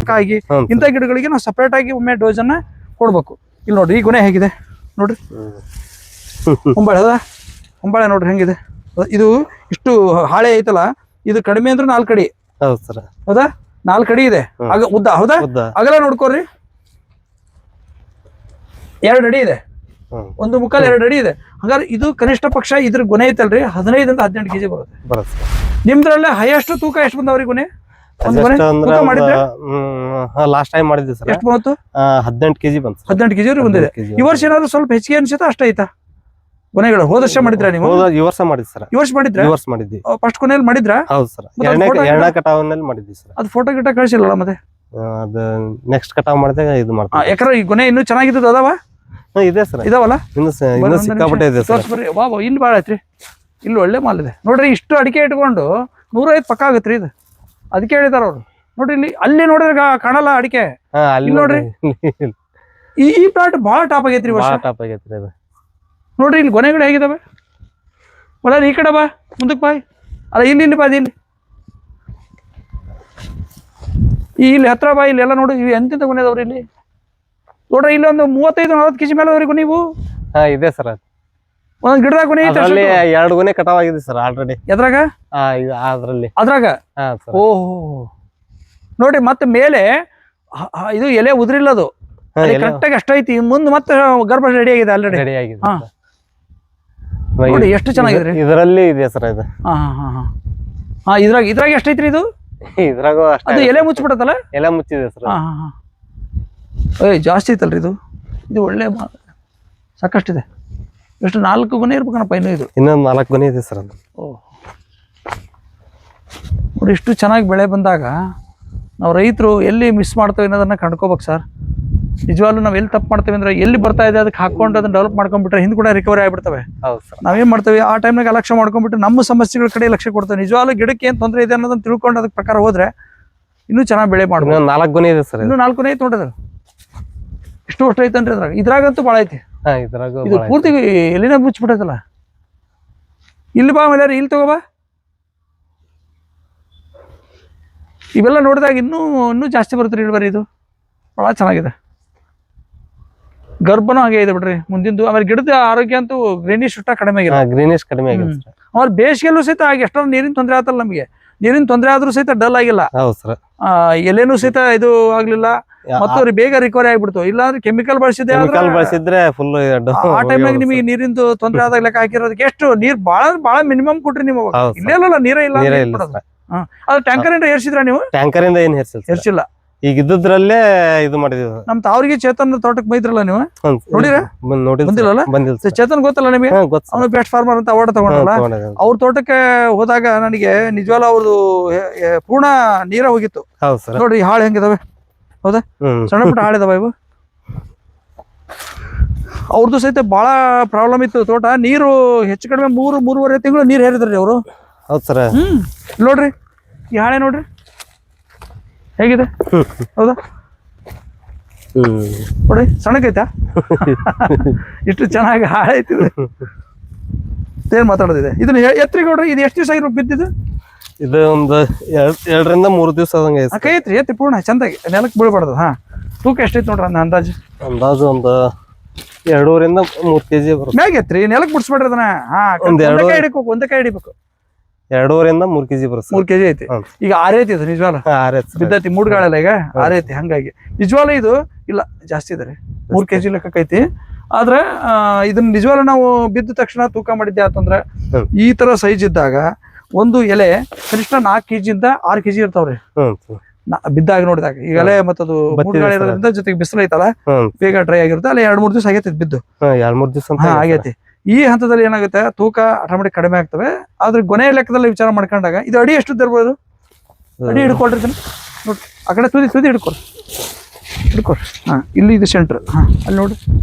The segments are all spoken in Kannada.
ದಪ್ಪಕ್ಕಾಗಿ ಇಂಥ ಗಿಡಗಳಿಗೆ ನಾವು ಸಪ್ರೇಟ್ ಆಗಿ ಒಮ್ಮೆ ಡೋಸ್ ಅನ್ನ ಕೊಡ್ಬೇಕು. ಇಲ್ಲಿ ನೋಡ್ರಿ ಈ ಗೊನೆ ಹೇಗಿದೆ ನೋಡ್ರಿ, ಹೊಂಬಾಳೆ ಅದ, ಹೊಂಬಾಳೆ ನೋಡ್ರಿ ಹೆಂಗಿದೆ. ಇದು ಇಷ್ಟು ಹಾಳೆ ಐತಲ್ಲ, ಇದು ಕಡಿಮೆ ಅಂದ್ರೆ 4 ಅಡಿ. ಹೌದು ಸರ್. ಹೌದಾ, 4 ಅಡಿ ಇದೆ ಉದ್ದ. ಹೌದಾ, ಅಗಲ ನೋಡ್ಕೋರಿ 2 ಅಡಿ ಇದೆ, 1.25 2 ಅಡಿ ಇದೆ. ಹಾಗಾದ್ರೆ ಇದು ಕನಿಷ್ಠ ಪಕ್ಷ ಇದ್ರ ಗೊನೆ ಐತಲ್ರಿ 15 ಇಂದ 18 kg ಬರುತ್ತೆ. ನಿಮ್ದ್ರಲ್ಲೇ ಹೈಯೆಸ್ಟ್ ತೂಕ ಎಷ್ಟು ಬಂದವ್ರಿ ಗೊನೆ? ಲಾಸ್ಟ್ ಟೈಮ್ ಮಾಡಿದ್ವಿ ಸರ್. ಎಷ್ಟು ಬಂತು? 18 kg ಬಂತು. 18 kg ಬಂದಿದೆ. ಈ ವರ್ಷ ಏನಾದ್ರು ಸ್ವಲ್ಪ ಹೆಚ್ಚಿಗೆ ಅನ್ಸುತ್ತಾ ಅಷ್ಟ ಐತಾ ಗೊನೆಗಳು? ಹೋದ ವರ್ಷ ಮಾಡಿದ್ರ ನೀವು? ಈ ವರ್ಷ ಮಾಡಿದ್ವಿ ಸರ್. ಈ ವರ್ಷ ಮಾಡಿದ್ರ? ಈ ವರ್ಷ ಮಾಡಿದ್ವಿ. ಫಸ್ಟ್ ಕೊನೆಯಲ್ಲಿ ಮಾಡಿದ್ರ? ಹೌದು ಸರ್. ಎರಡನೇ ಕಟಾವಿನಲ್ಲಿ ಮಾಡಿದ್ವಿ ಸರ್. ಅದು ಫೋಟೋ ಗಿಟ ಕಳಿಸಿಲ್ಲ ಮತ್ತೆ? ಅದು ನೆಕ್ಸ್ಟ್ ಕಟಾವ್ ಮಾಡಿದಾಗ ಇದು ಮಾಡ್ತೀವಿ. ಯಾಕಂದ್ರೆ ಈ ಗೊನೆ ಇನ್ನೂ ಚೆನ್ನಾಗಿದ್ದು ಅದಾವ? ಇದೆ ಸರ್, ಇದಾವಲ್ಲ, ಇನ್ನು ಸಿಕ್ಕಾಪಟ್ಟೆ ಇದೆ ಸರ್. ವಾ ಇಲ್ಲಿ ಭಾಳ ಐತ್ರಿ, ಇಲ್ಲಿ ಒಳ್ಳೆ ಮಾಲ್ ಇದೆ ನೋಡ್ರಿ. ಇಷ್ಟು ಅಡಿಕೆ ಇಟ್ಕೊಂಡು 105 ಪಕ್ಕ ಆಗತ್ರಿ ಇದು. ಅದಕ್ಕೆ ಹೇಳಿದಾರ ಅವ್ರು. ನೋಡ್ರಿ ಇಲ್ಲಿ, ಅಲ್ಲಿ ನೋಡಿದ್ರೆ ಕಾಣಲ್ಲ ಅಡಿಕೆ. ಇಲ್ಲಿ ನೋಡ್ರಿ, ಈ ಪ್ಲಾಟ್ ಬಹಳ ಟಾಪ್ ಆಗೈತ್ರಿ ವರ್ಷ. ಟಾಪ್ ಆಗೈತ್ರಿ ಅದು. ನೋಡ್ರಿ ಇಲ್ಲಿ ಗೊನೆಗಳು ಹೇಗಿದಾವೆ. ಒಳ್ಳೆ ಈ ಕಡೆ ಬಾ, ಮುಂದಕ್ಕೆ ಬಾ. ಅಲ್ಲ ಇಲ್ಲಿ ಬಾ, ಇಲ್ಲಿ ಇಲ್ಲಿ ಹತ್ರ ಬಾ. ಇಲ್ಲಿ ಎಲ್ಲ ನೋಡಿ, ಇವು ಎಂತೆಂತ ಗೊನೆ ಅದಾವ್ರಿ ಇಲ್ಲಿ ನೋಡ್ರಿ. ಇಲ್ಲಿ ಒಂದು 35-40 kg ಮೇಲೆ ಅದ್ರಿ ನೀವು. ಇದೆ ಸರ್. ಒಂದೊಂದು ಗಿಡದಾಗ ಗೊನೆ ಐತೆ. 2 ಗೊನೆ ಕಟಾವ್ ಆಗಿದೆ ಸರ್ ಆಲ್ರೆಡಿ. ಎದ್ರಾಗ? ಅದ್ರಾಗ. ಓಹೋ ನೋಡ್ರಿ, ಮತ್ತೆ ಮೇಲೆ ಇದು ಎಲೆ ಉದ್ರಿಲ್ಲ, ಅದು ಕರೆಕ್ಟಾಗಿ ಅಷ್ಟೈತಿ. ಮುಂದೆ ಮತ್ತೆ ಗರ್ಭ ರೆಡಿ ಆಗಿದೆ ಆಲ್ರೆಡಿ. ರೆಡಿ ಆಗಿದೆ ನೋಡಿ ಎಷ್ಟು ಚೆನ್ನಾಗಿದೆ. ಇದರಲ್ಲಿ ಇದೆ ಸರ್ ಇದು. ಇದ್ರಾಗ ಎಷ್ಟೈತ್ರಿ ಇದು? ಇದ್ರಾಗ ಅದು ಎಲೆ ಮುಚ್ಚಿಬಿಡತ್ತಲ್ಲ? ಎಲೆ ಮುಚ್ಚಿದೆ ಸರ್. ಜಾಸ್ತಿ ಐತಲ್ರಿ ಇದು. ಇದು ಒಳ್ಳೆ ಸಾಕಷ್ಟಿದೆ. ಎಷ್ಟು 4 ಗೊನೆ ಇರ್ಬೇಕನಪ್ಪ ಇನ್ನು. ಇದು ಇನ್ನೊಂದು 4 ಗೊನೆ ಇದೆ ಸರ್ ಅದು. ನೋಡಿ ಇಷ್ಟು ಚೆನ್ನಾಗಿ ಬೆಳೆ ಬಂದಾಗ ನಾವು ರೈತರು ಎಲ್ಲಿ ಮಿಸ್ ಮಾಡ್ತೇವೆ ಅನ್ನೋದನ್ನ ಕಂಡ್ಕೋಬೇಕು ಸರ್. ನಿಜವಾಗ್ಲೂ ನಾವು ಎಲ್ಲಿ ತಪ್ಪು ಮಾಡ್ತೇವೆ ಅಂದ್ರೆ, ಎಲ್ಲಿ ಬರ್ತಾ ಇದೆ ಅದಕ್ಕೆ ಹಾಕೊಂಡು ಅದನ್ನ ಡೆವಲಪ್ ಮಾಡ್ಕೊಂಡ್ಬಿಟ್ರೆ ಹಿಂದೆ ಕೂಡ ರಿಕವರಿ ಆಗಿಬಿಡ್ತವೆ. ನಾವೇನ್ ಮಾಡ್ತೇವೆ, ಆ ಟೈಮ್ನಾಗ ಅಲಕ್ಷ್ಯ ಮಾಡ್ಕೊಂಡ್ಬಿಟ್ಟು ನಮ್ಮ ಸಮಸ್ಯೆಗಳ ಕಡೆ ಲಕ್ಷ್ಯ ಕೊಡ್ತೇವೆ. ನಿಜವಾಗ್ಲೂ ಗಿಡಕ್ಕೆ ಏನ್ ತೊಂದರೆ ಇದೆ ಅನ್ನೋದನ್ನ ತಿಳ್ಕೊಂಡು ಅದಕ್ಕೆ ಪ್ರಕಾರ ಹೋದ್ರೆ ಇನ್ನೂ ಚೆನ್ನಾಗಿ ಬೆಳೆ ಮಾಡ್ಬೋದು. 4 ಗೊನೆ ಇದೆ ಸರ್. ಇನ್ನೂ 4 ಗೊನೆ ಐತೆ ನೋಡಿದ್ರೆ. ಇಷ್ಟು ಅಷ್ಟು ಐತನ್ರಿ ಇದ್ರಾಗಂತೂ ಭಾಳ ಐತಿ. ಇದು ಪೂರ್ತಿ ಎಲ್ಲಿನ ಮುಚ್ಚಿಬಿಟ್ಟೈತಲ್ಲ. ಇಲ್ಲಿ ಬಾ ಮೇಲೆ, ಇಲ್ಲಿ ತಗೋಬಾ. ಇವೆಲ್ಲ ನೋಡಿದಾಗ ಇನ್ನೂ ಜಾಸ್ತಿ ಬರುತ್ತೆ ಇಳುವರಿ. ಇದು ಭಾಳ ಚೆನ್ನಾಗಿದೆ. ಗರ್ಭನೂ ಹಾಗೆ ಇದೆ ಬಿಡ್ರಿ ಮುಂದಿಂದು. ಆಮೇಲೆ ಗಿಡದ ಆರೋಗ್ಯ ಅಂತೂ ಗ್ರೀನಿಶ್ ಕಡಿಮೆ ಆಗಿದೆ. ಗ್ರೀನಿಶ್ ಕಡಿಮೆ ಆಗಿದೆ. ಆಮೇಲೆ ಬೇಸಿಗೆಲ್ಲೂ ಸಹಿತ ಎಷ್ಟೊಂದು ನೀರಿನ ತೊಂದರೆ ಆತಲ್ಲ ನಮಗೆ. ನೀರಿನ ತೊಂದರೆ ಆದ್ರೂ ಸಹಿತ ಡಲ್ ಆಗಿಲ್ಲ. ಎಲೆನೂ ಸಹಿತ ಇದು ಆಗ್ಲಿಲ್ಲ. ಮತ್ತು ಬೇಗ ರಿಕವರಿ ಆಗ್ಬಿಡ್ತು. ಇಲ್ಲಾಂದ್ರೆ ಕೆಮಿಕಲ್ ಬಳಸಿದ್ರೆ ಫುಲ್ ಆ ಟೈಮ್ನಾಗ ನಿಮಗೆ ನೀರಿಂದು ತೊಂದರೆ ಆದಾಗ ಲೆಕ್ಕ ಹಾಕಿರೋದಕ್ಕೆ ಎಷ್ಟು ನೀರ್ ಬಾಳ ಮಿನಿಮಮ್ ಕೊಟ್ರಿ ನೀವು. ಇಲ್ಲೆಲ್ಲ ನೀರೇ ಇಲ್ಲ. ಅದು ಟ್ಯಾಂಕರ್ ಇಂದ ಏರ್ಸಿದ್ರ ನೀವು? ಟ್ಯಾಂಕರ್ ಇಂದ ಏನ್ ಏರ್ಸಿಲ್ಲ. ಈಗ ಇದ್ರಲ್ಲೇ ಇದು ಮಾಡಿದ್ವಿ. ನಮ್ ತಾವ್ರಿಗೆ ಚೇತನ್ ತೋಟಕ್ಕೆ ಬೈದ್ರಲ್ಲ ನೀವು, ನೋಡಿರ? ಬಂದಿಲ್ಲ. ಚೇತನ್ ಗೊತ್ತಲ್ಲ ನಿಮಗೆ? ಅವನು ಬೆಸ್ಟ್ ಫಾರ್ಮರ್ ಅಂತ ಅವಾರ್ಡ್ ತಗೊಂಡಲ್ಲ. ಅವ್ರ ತೋಟಕ್ಕೆ ಹೋದಾಗ ನನಗೆ ನಿಜವಾಗ್ಲೂ ಅವ್ರದ್ದು ಪೂರ್ಣ ನೀರ ಹೋಗಿತ್ತು. ನೋಡ್ರಿ ಹಾಳು ಹೆಂಗಿದಾವೆ. ಹೌದಾ, ಸಣ್ಣ ಪುಟ್ಟ ಹಾಳಿದಾವ ಇವು. ಅವ್ರದ್ದು ಸಹಿತ ಬಹಳ ಪ್ರಾಬ್ಲಮ್ ಇತ್ತು ತೋಟ. ನೀರು ಹೆಚ್ಚು ಕಡಿಮೆ 3-3.5 ತಿಂಗಳು ನೀರು ಹೇರಿದ್ರಿ ಅವರು. ಹೌದು ಸರ್. ನೋಡ್ರಿ ಈ ಹಾಳೆ ನೋಡ್ರಿ ಹೇಗಿದೆ. ಹೌದಾ, ನೋಡಿ ಸಣ್ಣಕೈತಾ. ಇಷ್ಟು ಚೆನ್ನಾಗಿ ಹಾಳೆ ಐತಿ. ಏನ್ ಮಾತಾಡೋದಿದೆ. ಇದನ್ನ ಎತ್ತರಿ ನೋಡ್ರಿ. ಇದು ಎಷ್ಟು ದಿವಸ ಆಗಿರ್ಬೇಕು ಬಿದ್ದಿದ್ದು? ಇದು ಒಂದು 2 ರಿಂದ 3 ದಿವಸ ಕೈ ಐತ್ರಿ. ಎತ್ತಿ ಪೂರ್ಣ ಚಂದಾಗಿ ನೆಲಕ್ಕೆ ಬೀಳ್ಬಾರ್ದು. ತೂಕ ಎಷ್ಟೈತಿ ನೋಡ್ರಿ ಅಂದಾಜು? ಒಂದು 2 ರಿಂದ 3 kg ಬರುತ್ತೆ. ಮ್ಯಾಗ ಎತ್ರಿ, ನೆಲಕ್ಕೆ ಬಿಡಿಸ್ಬೇಡ್ರಿ ಅದನ್ನ. ಒಂದೇ ಕೈ ಹಿಡಿಬೇಕು. 2 ರಿಂದ 3 kg ಬರುತ್ತೆ. 3 kg ಐತಿ. ಈಗ 6 ಐತಿ ಇದು ನಿಜವಾಗ್ಲೂ. ಬಿದ್ದೈತಿ ಮೂಡ್ಗಾಳೆಲ್ಲ ಈಗ 6 ಐತಿ. ಹಂಗಾಗಿ ನಿಜವಾಗ್ಲೂ ಇದು ಇಲ್ಲ ಜಾಸ್ತಿ ಇದೆ ರೀ. 3 kg ಲೆಕ್ಕೈತಿ. ಆದ್ರೆ ಇದನ್ನ ನಿಜವಾಗ್ಲೂ ನಾವು ಬಿದ್ದ ತಕ್ಷಣ ತೂಕ ಮಾಡಿದ್ದೆ ಆತಂದ್ರೆ ಈ ತರ ಸೈಜ್ ಇದ್ದಾಗ ಒಂದು ಎಲೆ ಕನಿಷ್ಠ 4 kg ಇಂದ 6 kg ಇರ್ತಾವ್ರಿ ಬಿದ್ದಾಗ ನೋಡಿದಾಗ. ಈಗ ಎಲೆ ಮತ್ತದು ಮೂಡ್ಗಾಳೆ ಇರೋದ್ರಿಂದ ಜೊತೆಗೆ ಬಿಸಿಲು ಐತಲ್ಲ, ಬೇಗ ಡ್ರೈ ಆಗಿರುತ್ತೆ. ಅಲ್ಲಿ 2-3 ದಿವಸ ಆಗೈತಿ ಬಿದ್ದು. 2-3 ದಿವಸ ಆಗೈತಿ. ಈ ಹಂತದಲ್ಲಿ ಏನಾಗುತ್ತೆ, ತೂಕ ಆಟೋಮೆಟಿಕ್ ಕಡಿಮೆ ಆಗ್ತವೆ. ಆದ್ರೆ ಕೊನೆಯ ಲೆಕ್ಕದಲ್ಲಿ ವಿಚಾರ ಮಾಡ್ಕೊಂಡಾಗ ಇದು ಅಡಿ ಎಷ್ಟು ಇರ್ಬೋದು? ಅಡಿ ಹಿಡ್ಕೊಳ್ರಿ ನೋಡ್ರಿ. ಆ ಕಡೆ ತುದಿ ಹಿಡ್ಕೊಳ್ರಿ. ಇಲ್ಲಿ ಇದು ಸೆಂಟ್ರ್. ಅಲ್ಲಿ ನೋಡ್ರಿ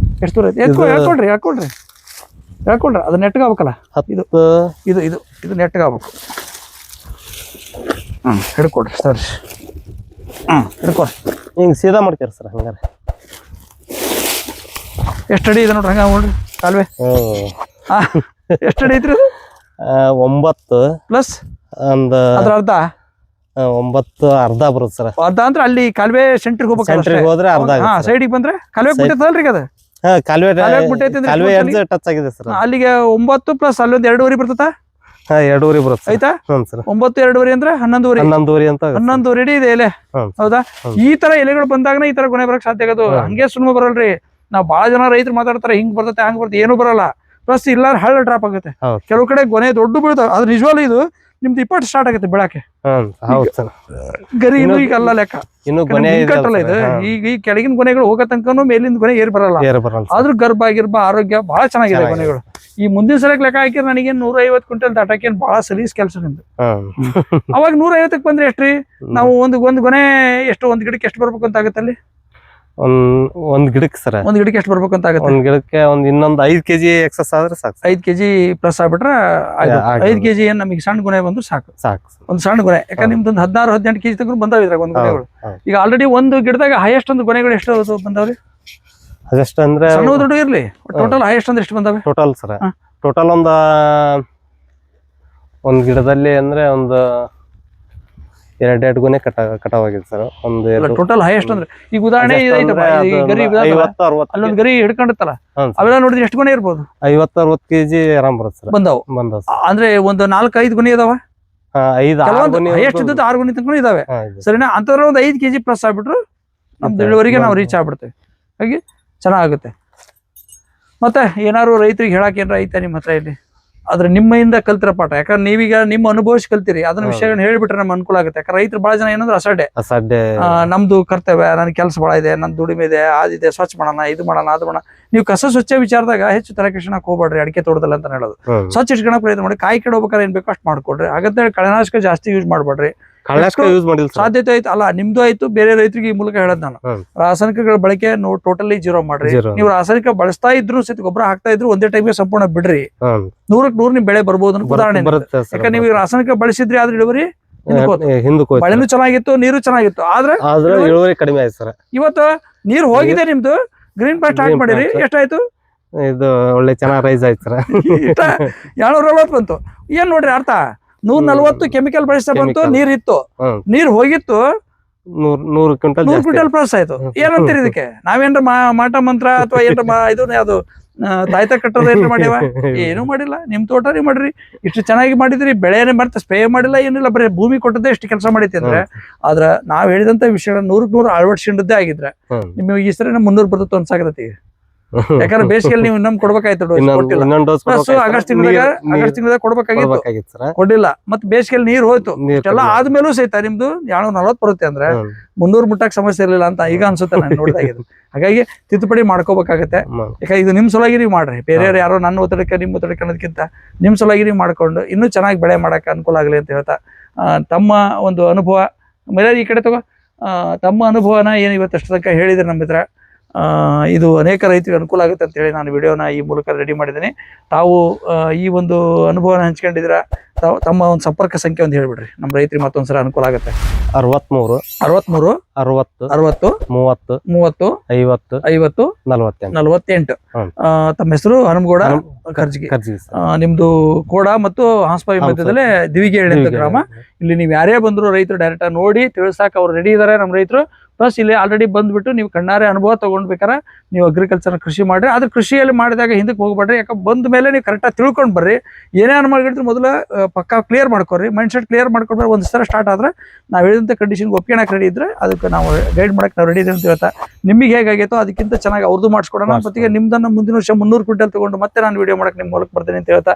ಎಷ್ಟು ದೂರ ಐತಿ. ಹೇಳ್ಕೊಳ್ರಿ ಅದು ನೆಟ್ಗಾಗ್ಬೇಕಲ್ಲ. ಇದು ನೆಟ್ಗಾಗ್ಬೇಕು. ಹಿಡ್ಕೊಳ್ರಿ ಸರಿ. ಹಿಡ್ಕೊಳ್ರಿ. ಹಿಂಗೆ ಸೀದಾ ಮಾಡ್ತೀರಿ ಸರ್. ಹಂಗಾರೆ ಎಷ್ಟು ಅಡಿ ಇದೆ ನೋಡ್ರಿ. ಹಂಗ ನೋಡ್ರಿ ಕಾಲುವೆ. ಎಷ್ಟು ಅಡಿ ಐತ್ರಿ ಅದು? 9 ಪ್ಲಸ್ ಒಂದು ಅದ್ರ ಅರ್ಧ 9 ಅರ್ಧ ಬರುತ್ತೆ ಸರ್. ಅರ್ಧ ಅಂದ್ರೆ ಅಲ್ಲಿ ಕಾಲುವೆ ಸೆಂಟ್ರಿಗೆ ಸೆಂಟ್ರಿಗೆ ಹೋದ್ರೆ ಅರ್ಧ ಹಾ ಆಗುತ್ತೆ ಸೈಡಿಗೆ ಬಂದ್ರೆ ಕಾಲುವೆ ಬಿಟ್ಟೈತಲ್ರಿ ಅದು ಕಾಲುವೆ ಕಾಲುವೆ ಬಿಟ್ಟೈತಿ ಅಂದ್ರೆ ಕಾಲುವೆ ಎಷ್ಟು ಎಡ್ಜ್ ಟಚ್ ಆಗಿದೆ ಸರ್. ಅಲ್ಲಿಗೆ 9 ಪ್ಲಸ್ ಅಲ್ಲೊಂದು 2.5 ಬರ್ತದ 2.5 ಬರುತ್ತೆ sir. ಆಯ್ತಾ ಹ್ಞೂ ಸರ್. 9 2.5 ಅಂದ್ರೆ 11.5 ಅಂತ ಆಗುತ್ತೆ. 11 ಅಡಿ ಇದೆ ಎಲೆ ಹ್ಮ್. ಹೌದಾ ಈ ತರ ಎಲೆಗಳು ಬಂದಾಗನೇ ಈ ತರ ಗೊನೆ ಬರಕ್ ಸಾಧ್ಯ ಆಗೋದು. ಹಂಗೆ ಸುಮ್ಮನೆ ಬರಲ್ರಿ. ನಾವ್ ಬಾಳ ಜನ ರೈತರು ಮಾತಾಡ್ತಾರೆ ಹಿಂಗ್ ಬರ್ತತೆ ಹಂಗ್ ಬರ್ತದೆ ಏನು ಬರಲ್ಲ. ಪ್ಲಸ್ ಇಲ್ಲಾರ ಹಳ್ಳ ಡ್ರಾಪ್ ಆಗುತ್ತೆ. ಹೌದು. ಕೆಲವು ಕಡೆ ಗೊನೆ ದೊಡ್ಡ ಬೀಳ್ತಾವ ಅದ್ರ ನಿಜವಾಗ್ಲೂ ಇದು ನಿಮ್ದು 20 ಸ್ಟಾರ್ಟ್ ಆಗುತ್ತೆ ಬೆಳಕ್ಕೆ ಹೌದು ಸರ್. ಗರಿ ಇನ್ನು ಈಗ ಅಲ್ಲ ಲೆಕ್ಕ ಇನ್ನು ಗೊನೆ ಕಟ್ಟಲ್ಲ ಇದು ಈಗ ಈ ಕೆಳಗಿನ ಗೊನೆಗಳು ಹೋಗೋ ತನಕನು ಮೇಲಿಂದ ಗೊನೆ ಏರ್ ಬರಲ್ಲ. ಆದ್ರೂ ಗರ್ಭ ಆಗಿರ್ಬ ಆರೋಗ್ಯ ಬಹಳ ಚೆನ್ನಾಗಿದೆ ಗೊನೆಗಳು. ಈ ಮುಂದಿನ ಸಲಕ್ಕೆ ಲೆಕ್ಕ ಹಾಕಿ ನನಗೆ 150 ಕ್ವಿಂಟಲ್ ದಾಟಕ್ಕೆ ಬಹಳ ಸಲೀಸ್ ಕೆಲಸ ನಿಮ್ದು. ಅವಾಗ 150ಕ್ಕೆ ಬಂದ್ರೆ ಎಷ್ಟ್ರಿ ನಾವು ಒಂದ್ ಗೊನೆ ಎಷ್ಟು ಒಂದ್ ಗಿಡಕ್ಕೆ ಎಷ್ಟು ಬರ್ಬೇಕು ಅಂತ ಆಗುತ್ತೆ ಅಲ್ಲಿ ಒಂದ್ ಗಿಡಕ್ಕೆ ಸರ್ ಒಂದ್ ಗಿಡಕ್ಕೆ ಎಷ್ಟು ಬರ್ಬೇಕು ಅಂತ ಆಗುತ್ತೆ ಒಂದ್ ಗಿಡಕ್ಕೆ ಇನ್ನೊಂದ್ 5 kg ಎಕ್ಸಸ್ ಆದ್ರೆ ಸಾಕು. 5 kg ಪ್ಲಸ್ ಆಗ್ಬಿಟ್ರೆ 5 kg ಏನ್ ನಮಗೆ ಸಣ್ಣ ಗೊನೆ ಬಂದು ಸಾಕು ಒಂದ್ ಸಣ್ಣ ಗೊನೆ. ಯಾಕಂದ್ರೆ ನಿಮ್ದೊಂದು 16-18 kg ತನಕ ಬಂದಾವ ಇದ್ರಾಗ ಒಂದ್ ಗೊನೆಗಳು. ಈಗ ಆಲ್ರೆಡಿ ಒಂದು ಗಿಡದಾಗ ಹೈಯೆಸ್ಟ್ ಒಂದು ಗೊನೆಗಳು ಎಷ್ಟು ಬಂದಾವ್ರಿ ಹೈಯೆಸ್ಟ್ ಅಂದ್ರೆ ಸಣ್ಣ ದೊಡ್ಡ ಇರ್ಲಿ ಟೋಟಲ್ ಹೈಯೆಸ್ಟ್ ಅಂದ್ರೆ ಎಷ್ಟು ಬಂದಾವೆ ಟೋಟಲ್ ಸರ್? ಟೋಟಲ್ ಒಂದ್ ಗಿಡದಲ್ಲಿ ಅಂದ್ರೆ ಒಂದು 2 ಗೊನೆ ಕಟಾವಾಗಿದೆ ಸರ್. ಟೋಟಲ್ ಹೈಯೆಸ್ಟ್ ಅಂದ್ರೆ ಈಗ ಉದಾಹರಣೆ ಅಲ್ಲೊಂದ್ ಗರಿ ಹಿಡ್ಕೊಂಡಿತ್ತಲ್ಲ ಅವೆಲ್ಲ ನೋಡಿದ್ರೆ ಎಷ್ಟು ಗೊನೆ ಇರ್ಬೋದು? 50-60 kg ಆರಾಮ್ ಬರುತ್ತೆ ಸರ್. ಬಂದಾವ್ ಅಂದ್ರೆ ಒಂದು 4-5 ಗೊನೆ ಇದಾವ. 5-6 ಹೈಯೆಸ್ಟ್ ಇದ್ದದ್ದು 6 ಗೊನೆ ತನಕ ಇದಾವೆ ಸರಿನಾ. ಅಂತಂದ್ರೆ ಒಂದು 5 kg ಪ್ಲಸ್ ಆಗ್ಬಿಟ್ರು ನಮ್ದು ಇಳುವರಿಗೆ ನಾವು ರೀಚ್ ಆಗ್ಬಿಡ್ತೇವೆ. ಹಾಗೆ ಚೆನ್ನಾಗುತ್ತೆ. ಮತ್ತೆ ಏನಾದ್ರು ರೈತರಿಗೆ ಹೇಳಕ್ ಏನಾರ ಐತೆ ನಿಮ್ಮ ಹತ್ರ ಇಲ್ಲಿ ಆದ್ರೆ ನಿಮ್ಮಿಂದ ಕಲ್ತಿರ ಪಾಠ? ಯಾಕಂದ್ರೆ ನೀವೀಗ ನಿಮ್ಮ ಅನುಭವಿಸಿ ಕಲ್ತಿರಿ ಅದನ್ನ ವಿಷಯಗಳನ್ನ ಹೇಳ್ಬಿಟ್ರೆ ನಮ್ಗೆ ಅನುಕೂಲ ಆಗುತ್ತೆ. ಯಾಕಂದ್ರೆ ರೈತರು ಬಹಳ ಜನ ಏನಂದ್ರೆ ಅಸಡ್ಡೆ ನಮ್ದು ಕರ್ತವ್ಯ ನನ್ ಕೆಲಸ ಬಹಳ ಇದೆ ನನ್ ದುಡಿಮೆ ಇದೆ ಅದಿದೆ ಸ್ವಚ್ಛ ಮಾಡೋಣ ಇದು ಮಾಡೋಣ ಅದು ಮಾಡೋಣ. ನೀವು ಕಸ ಸ್ವಚ್ಛ ವಿಚಾರದಾಗ ಹೆಚ್ಚು ತಲೆ ಕೆಡಿಸ್ಕೊಳಕ್ ಹೋಗ್ಬೇಡ್ರಿ. ಅಡಿಕೆ ತೋಟದಲ್ಲಿ ಅಂತ ಹೇಳೋದು ಸ್ವಚ್ಛ ಇಟ್ಕೊಳಕ್ ಪ್ರಯತ್ನ ಮಾಡಿ. ಕಾಯಿ ಕೆಡೋಬೇಕಾದ್ರೆ ಏನ್ ಬೇಕೋ ಅಷ್ಟು ಮಾಡ್ಕೊಡ್ರಿ. ಹಾಗಂತ ಕಳೆನಾಶಕ ಜಾಸ್ತಿ ಯೂಸ್ ಮಾಡ್ಬೇಡ್ರಿ. ಸಾಧ್ಯತೆ ಆಯ್ತು ಅಲ್ಲ ನಿಮ್ದು ಆಯ್ತು ಬೇರೆ ರೈತರಿಗೆ ಈ ಮೂಲಕ ಹೇಳದ್ ನಾನು ರಾಸಾಯನಿಕಗಳ ಬಳಕೆ ಟೋಟಲಿ ಜೀರೋ ಮಾಡ್ರಿ. ನೀವು ರಾಸಾಯನಿಕ ಬಳಸ್ತಾ ಇದ್ರು ಸಹಿತ ಗೊಬ್ಬರ ಹಾಕ್ತಾ ಇದ್ರು ಒಂದೇ ಟೈಮ್ಗೆ ಸಂಪೂರ್ಣ ಬಿಡ್ರಿ. 100ಕ್ಕೆ 100 ನಿಮ್ ಬೆಳೆ ಬರ್ಬೋದು ಅಂತ ಉದಾಹರಣೆ. ಯಾಕಂದ್ರೆ ನೀವು ರಾಸಾಯನಿಕ ಬಳಸಿದ್ರಿ ಆದ್ರೆ ಇಳುವರಿ ಬೆಳೆನೂ ಚೆನ್ನಾಗಿತ್ತು ನೀರು ಚೆನ್ನಾಗಿತ್ತು ಆದ್ರೆ ಇಳುವರಿ ಕಡಿಮೆ ಆಯ್ತು ಸರ್. ಇವತ್ತು ನೀರು ಹೋಗಿದೆ ನಿಮ್ದು ಗ್ರೀನ್ ಪಾಸ್ಟ್ ಸ್ಟಾರ್ಟ್ ಮಾಡಿರಿ ಎಷ್ಟಾಯ್ತು? ಇದು ಒಳ್ಳೆ ಚೆನ್ನಾಗಿ ರೈಸ್ ಆಯ್ತು ಸರ್. 240 ಬಂತು. ಏನ್ ನೋಡ್ರಿ ಅರ್ಥ 140 ಕೆಮಿಕಲ್ ಬಳಸ್ತಾ ಬಂತು ನೀರಿತ್ತು ನೀರ್ ಹೋಗಿತ್ತು 100 ಕ್ವಿಂಟಲ್ ಪ್ಲಸ್ ಆಯ್ತು. ಏನಂತೀರಿ ಇದಕ್ಕೆ? ನಾವೇನ್ರ ಮಾಟ ಮಂತ್ರ ಅಥವಾ ಏನ್ರ ಇದು ಯಾವ್ದು ತಾಯ್ತ ಕಟ್ಟೋದು ಏನ್ರ ಮಾಡ್ಯಾವ? ಏನು ಮಾಡಿಲ್ಲ. ನಿಮ್ ತೋಟ ನೀವ್ ಮಾಡ್ರಿ ಇಷ್ಟು ಚೆನ್ನಾಗಿ ಮಾಡಿದ್ರಿ. ಬೆಳೆನೇ ಮತ್ತೆ ಸ್ಪ್ರೇ ಮಾಡಿಲ್ಲ ಏನಿಲ್ಲ ಬರೀ ಭೂಮಿ ಕೊಟ್ಟದ್ದೇ ಇಷ್ಟು ಕೆಲಸ ಮಾಡೈತಿ ಅಂದ್ರೆ ಆದ್ರ ನಾವ್ ಹೇಳಿದಂತ ವಿಷಯಗಳನ್ನ 100ಕ್ಕೆ 100 ಅಳವಡಿಸಿದ್ದೇ ಆಗಿದ್ರೆ ನಿಮ್ಗೆ ಈ ಸರಿ 300 ಬರ್ತದೆ ಅನ್ಸಾಕತೈತಿ. ಯಾಕಂದ್ರೆ ಬೇಸಿಗೆಯಲ್ಲಿ ನೀವು ಇನ್ನೊಂದು ಕೊಡ್ಬೇಕಾಯ್ತು ಆಗಸ್ಟ್ ತಿಂಗಳದಾಗ ಕೊಡ್ಬೇಕಾಗಿತ್ತು ಕೊಡ್ಲಿಲ್ಲ. ಮತ್ತೆ ಬೇಸಿಗೆಯಲ್ಲಿ ನೀರ್ ಹೋಯ್ತು ಎಲ್ಲ ಆದ್ಮೇಲೂ ಸಹಿತ ನಿಮ್ದು 240 ಬರುತ್ತೆ ಅಂದ್ರೆ 300 ಮುಟ್ಟಕ್ ಸಮಸ್ಯೆ ಇರ್ಲಿಲ್ಲ ಅಂತ ಈಗ ಅನ್ಸುತ್ತೆ ನಾನು ನೋಡಿದಾಗಿದೆ. ಹಾಗಾಗಿ ತಿದ್ದುಪಡಿ ಮಾಡ್ಕೋಬೇಕಾಗತ್ತೆ. ಯಾಕಂದ್ರೆ ಇದು ನಿಮ್ ಸಲುವಾಗಿ ನೀವು ಮಾಡ್ರಿ. ಬೇರೆಯವ್ರು ಯಾರೋ ನನ್ನ ಒತ್ತಡಕ್ಕೆ ನಿಮ್ ಒತ್ತಡಕ್ಕೆ ಅನ್ನೋದಕ್ಕಿಂತ ನಿಮ್ ಸಲುವಾಗಿ ನೀವು ಮಾಡ್ಕೊಂಡು ಇನ್ನೂ ಚೆನ್ನಾಗಿ ಬೆಳೆ ಮಾಡಕ್ಕೆ ಅನುಕೂಲ ಆಗಲಿ ಅಂತ ಹೇಳ್ತಾ ತಮ್ಮ ಒಂದು ಅನುಭವ ಮೇಲೆ ಈ ಕಡೆ ತಗೋ ತಮ್ಮ ಅನುಭವನ ಏನು ಇವತ್ತಷ್ಟು ತನಕ ಹೇಳಿದ್ರೆ ನಮ್ಮ ಹತ್ರ ಇದು ಅನೇಕ ರೈತರಿಗೆ ಅನುಕೂಲ ಆಗುತ್ತೆ ಅಂತ ಹೇಳಿ ನಾನು ವಿಡಿಯೋನ ಈ ಮೂಲಕ ರೆಡಿ ಮಾಡಿದ್ದೀನಿ. ತಾವು ಈ ಒಂದು ಅನುಭವನ ಹಂಚ್ಕೊಂಡಿದ್ದೀರಾ. ತಮ್ಮ ಒಂದು ಸಂಪರ್ಕ ಸಂಖ್ಯೆ ಒಂದು ಹೇಳ್ಬಿಡ್ರಿ ನಮ್ಮ ರೈತರಿಗೆ ಮತ್ತೊಂದ್ಸಲ ಅನುಕೂಲ ಆಗುತ್ತೆ. 63 60 30 50 48. ತಮ್ಮ ಹೆಸರು ಹನುಮಗೌಡ ಕರ್ಜಿಗಿ. ನಿಮ್ದು ಕೋಡ ಮತ್ತು ಹಾಸ್ಪಾವಿ ಮಧ್ಯದಲ್ಲೇ ದಿವಿಗೇಳಿ ಅಂತ ಗ್ರಾಮ. ಇಲ್ಲಿ ನೀವು ಯಾರೇ ಬಂದ್ರು ರೈತರು ಡೈರೆಕ್ಟ್ ನೋಡಿ ತಿಳಿಸಾಕ ಅವ್ರು ರೆಡಿ ಇದಾರೆ ನಮ್ಮ ರೈತರು. ಪ್ಲಸ್ ಇಲ್ಲಿ ಆಲ್ರೆಡಿ ಬಂದ್ಬಿಟ್ಟು ನೀವು ಕಣ್ಣಾರೆ ಅನುಭವ ತಗೊಂಡ್ಬೇಕಾರೆ ನೀವು ಅಗ್ರಿಕಲ್ಚರ್ ಕೃಷಿ ಮಾಡ್ರಿ. ಆದ್ರೆ ಕೃಷಿಯಲ್ಲಿ ಮಾಡಿದಾಗ ಹಿಂದಕ್ಕೆ ಹೋಗ್ಬೇಡ್ರಿ. ಯಾಕಂದ್ರೆ ಬಂದ ಮೇಲೆ ನೀವು ಕರೆಕ್ಟಾಗಿ ತಿಳ್ಕೊಂಡ್ ಬರ್ರಿ. ಏನೇ ಅನುಮಾನಗಳಿದ್ರೆ ಮೊದಲು ಪಕ್ಕಾ ಕ್ಲಿಯರ್ ಮಾಡ್ಕೊರಿ. ಮೈಂಡ್ ಸೆಟ್ ಕ್ಲಿಯರ್ ಮಾಡ್ಕೊಂಡ್ರೆ ಒಂದು ಸಲ ಸ್ಟಾರ್ಟ್ ಆದ್ರೆ ನಾವು ಹೇಳಿದಂಥ ಕಂಡೀಷನ್ಗೆ ಒಪ್ಕೊಳಕ್ಕೆ ರೆಡಿ ಇದ್ರೆ ಅದಕ್ಕೆ ನಾವು ಗೈಡ್ ಮಾಡಕ್ಕೆ ನಾವು ರೆಡಿ ಇದೆ ಅಂತ ಹೇಳ್ತಾ ನಿಮಗೆ ಹೇಗಾಗೈತೋ ಅದಕ್ಕಿಂತ ಚೆನ್ನಾಗಿ ಅವ್ರದ್ದು ಮಾಡಿಸ್ಕೊಡೋಣ. ಮತ್ತಿಗೆ ನಿಮ್ದನ್ನ ಮುಂದಿನ ವರ್ಷ 300 ಕ್ವಿಂಟಲ್ ತಗೊಂಡು ಮತ್ತೆ ನಾನು ವಿಡಿಯೋ ಮಾಡಕ್ಕೆ ನಿಮ್ಮ ಮೂಲಕ ಬರ್ತೇನೆ ಅಂತ ಹೇಳ್ತಾ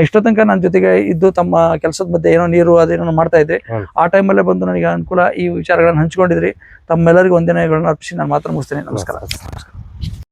ಇಷ್ಟೋ ತನಕ ನನ್ನ ಜೊತೆಗೆ ಇದ್ದು ತಮ್ಮ ಕೆಲಸದ ಮಧ್ಯೆ ಏನೋ ನೀರು ಅದೇನೋ ಮಾಡ್ತಾ ಇದ್ರಿ. ಆ ಟೈಮಲ್ಲೇ ಬಂದು ನನಗೆ ಅನುಕೂಲ ಈ ವಿಚಾರಗಳನ್ನು ಹಂಚ್ಕೊಂಡಿದ್ರಿ. ತಮ್ಮೆಲ್ಲರಿಗೂ ವಂದನೆಗಳನ್ನು ಅರ್ಪಿಸಿ ನಾನು ಮಾತ್ರ ಮುಗಿಸ್ತೇನೆ. ನಮಸ್ಕಾರ.